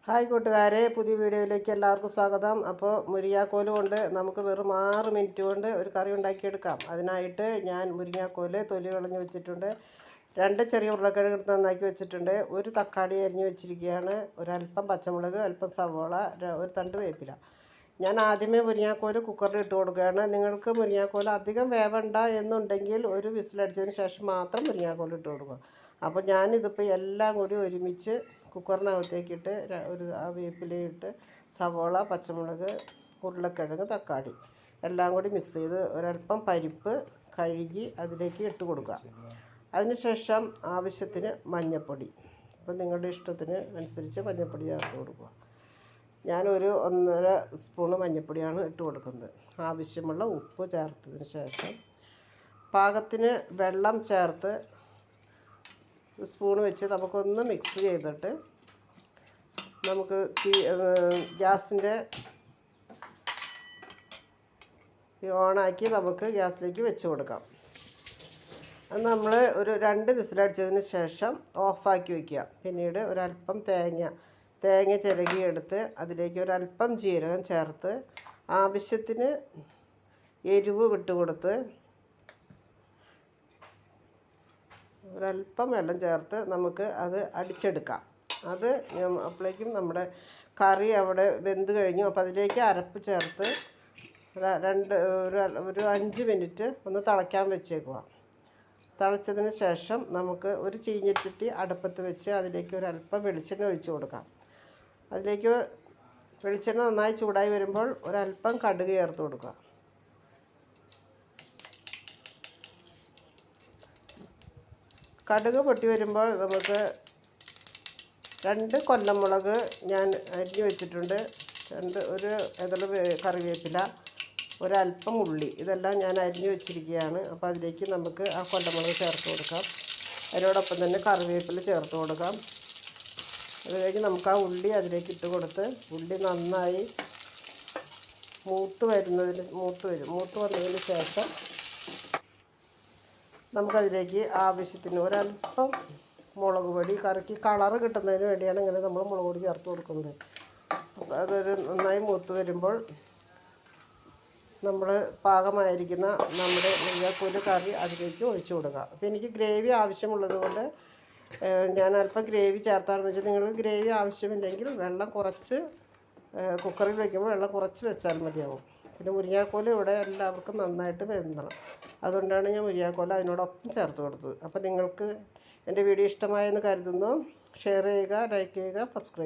Hi കൂട്ടുകാരെ, പുതിയ വീഡിയോയിലേക്ക് എല്ലാവർക്കും സ്വാഗതം. അപ്പോൾ മുരിങ്ങാക്കോല് കൊണ്ട് നമുക്ക് വെറും 6 മിനിറ്റ് കൊണ്ട് ഒരു കറി ഉണ്ടാക്കിയെടുക്കാം. അതിനായിട്ട് ഞാൻ മുരിങ്ങാക്കോല് തൊലി കളഞ്ഞ് വെച്ചിട്ടുണ്ട്. 2 ചെറിയ ഉരുളക്കിഴങ്ങ് എടുത്ത് നന്നാക്കി വെച്ചിട്ടുണ്ട്. ഒരു തക്കാളി അരിഞ്ഞ് വെച്ചിരിക്കുകയാണ്. ഒരല്പം പച്ചമുളക്, അല്പം സവോള, ഒരു തണ്ട് വേപ്പില. ഞാൻ ആദ്യമേ മുരിങ്ങാക്കോല് കുക്കറിൽ ഇട്ട് കൊടുക്കുകയാണ്. നിങ്ങൾക്ക് മുരിങ്ങാക്കോല് അധികം വേവണ്ട എന്നുണ്ടെങ്കിൽ ഒരു വിസിലടിച്ചതിന് ശേഷം മാത്രം മുരിങ്ങാക്കോല് ഇട്ട് കൊടുക്കുക. അപ്പോൾ ഞാനിതിപ്പോൾ എല്ലാം കൂടി ഒരുമിച്ച് കുക്കറിനകത്തേക്കിട്ട് ഒരു വേപ്പിലയിട്ട് സവോള, പച്ചമുളക്, ഉരുളക്കിഴങ്ങ്, തക്കാളി എല്ലാം കൂടി മിക്സ് ചെയ്ത് ഒരല്പം പരിപ്പ് കഴുകി അതിലേക്ക് ഇട്ട് കൊടുക്കുക. അതിനുശേഷം ആവശ്യത്തിന് മഞ്ഞൾപ്പൊടി, അപ്പോൾ നിങ്ങളുടെ ഇഷ്ടത്തിന് അനുസരിച്ച് മഞ്ഞൾപ്പൊടി ചേർത്ത് കൊടുക്കുക. ഞാനൊരു 1.5 സ്പൂണ് മഞ്ഞൾപ്പൊടിയാണ് ഇട്ട് കൊടുക്കുന്നത്. ആവശ്യമുള്ള ഉപ്പ് ചേർത്തതിന് ശേഷം പാകത്തിന് വെള്ളം ചേർത്ത് സ്പൂൺ വെച്ച് നമുക്കൊന്ന് മിക്സ് ചെയ്തിട്ട് നമുക്ക് ഗ്യാസിൻ്റെ ഓണാക്കി നമുക്ക് ഗ്യാസിലേക്ക് വെച്ച് കൊടുക്കാം. അത് നമ്മൾ ഒരു 2 വിസിലടിച്ചതിന് ശേഷം ഓഫാക്കി വയ്ക്കുക. പിന്നീട് ഒരല്പം തേങ്ങ ചിരകിയെടുത്ത് അതിലേക്ക് ഒരല്പം ജീരകം ചേർത്ത് ആവശ്യത്തിന് എരിവ് വിട്ടുകൊടുത്ത് ഒരല്പം വെള്ളം ചേർത്ത് നമുക്ക് അത് അടിച്ചെടുക്കാം. അത് അപ്പോഴേക്കും നമ്മുടെ കറി അവിടെ വെന്ത് കഴിഞ്ഞു. അപ്പോൾ അതിലേക്ക് അരപ്പ് ചേർത്ത് ഒരു 5 മിനിറ്റ് ഒന്ന് തിളയ്ക്കാൻ വെച്ചേക്കുക. തിളച്ചതിന് ശേഷം നമുക്ക് ഒരു ചീഞ്ഞച്ചട്ടി അടുപ്പത്ത് വെച്ച് അതിലേക്ക് ഒരല്പം വെളിച്ചെണ്ണ ഒഴിച്ചു കൊടുക്കാം. അതിലേക്ക് വെളിച്ചെണ്ണ നന്നായി ചൂടായി വരുമ്പോൾ ഒരല്പം കടുക് ചേർത്ത് കൊടുക്കുക. കടുക് പൊട്ടി വരുമ്പോൾ നമുക്ക് 2 കൊല്ലമുളക് ഞാൻ അരിഞ്ഞ് വെച്ചിട്ടുണ്ട്. ഒരു ഇതള് കറിവേപ്പില, ഒരല്പം ഉള്ളി, ഇതെല്ലാം ഞാൻ അരിഞ്ഞ് വെച്ചിരിക്കുകയാണ്. അപ്പോൾ അതിലേക്ക് നമുക്ക് ആ കൊല്ലമുളക് ചേർത്ത് കൊടുക്കാം. അതിനോടൊപ്പം തന്നെ കറിവേപ്പില ചേർത്ത് കൊടുക്കാം. അത് കഴിഞ്ഞ് നമുക്ക് ആ ഉള്ളി അതിലേക്ക് ഇട്ട് കൊടുത്ത് ഉള്ളി നന്നായി മൂത്ത് വന്നതിന് ശേഷം നമുക്കതിലേക്ക് ആവശ്യത്തിന് ഒരല്പം മുളക് പൊടി, കറിക്ക് കളറ് കിട്ടുന്നതിന് വേണ്ടിയാണ് ഇങ്ങനെ നമ്മൾ മുളക് പൊടി ചേർത്ത് കൊടുക്കുന്നത്. അപ്പോൾ അതൊരു നന്നായി മൂത്ത് വരുമ്പോൾ നമ്മൾ പാകമായിരിക്കുന്ന നമ്മുടെ മുരിങ്ങാക്കോല് കറി അതിലേക്ക് ഒഴിച്ചു കൊടുക്കുക. അപ്പോൾ എനിക്ക് ഗ്രേവി ആവശ്യമുള്ളത് കൊണ്ട് ഞാൻ അല്പം ഗ്രേവി ചേർത്താണെന്ന് വെച്ചാൽ നിങ്ങൾക്ക് ഗ്രേവി ആവശ്യമില്ലെങ്കിൽ വെള്ളം കുറച്ച് കുക്കറിൽ വയ്ക്കുമ്പോൾ വെള്ളം കുറച്ച് വെച്ചാൽ മതിയാവും. പിന്നെ മുരിങ്ങാക്കോല് ഇവിടെ എല്ലാവർക്കും നന്നായിട്ട് വെന്തണം. അതുകൊണ്ടാണ് ഞാൻ മുരിങ്ങാക്കോല് അതിനോടൊപ്പം ചേർത്ത് കൊടുത്തത്. അപ്പോൾ നിങ്ങൾക്ക് എൻ്റെ വീഡിയോ ഇഷ്ടമായെന്ന് കരുതുന്നു. ഷെയർ ചെയ്യുക, ലൈക്ക് ചെയ്യുക, സബ്സ്ക്രൈബ് ചെയ്യുക.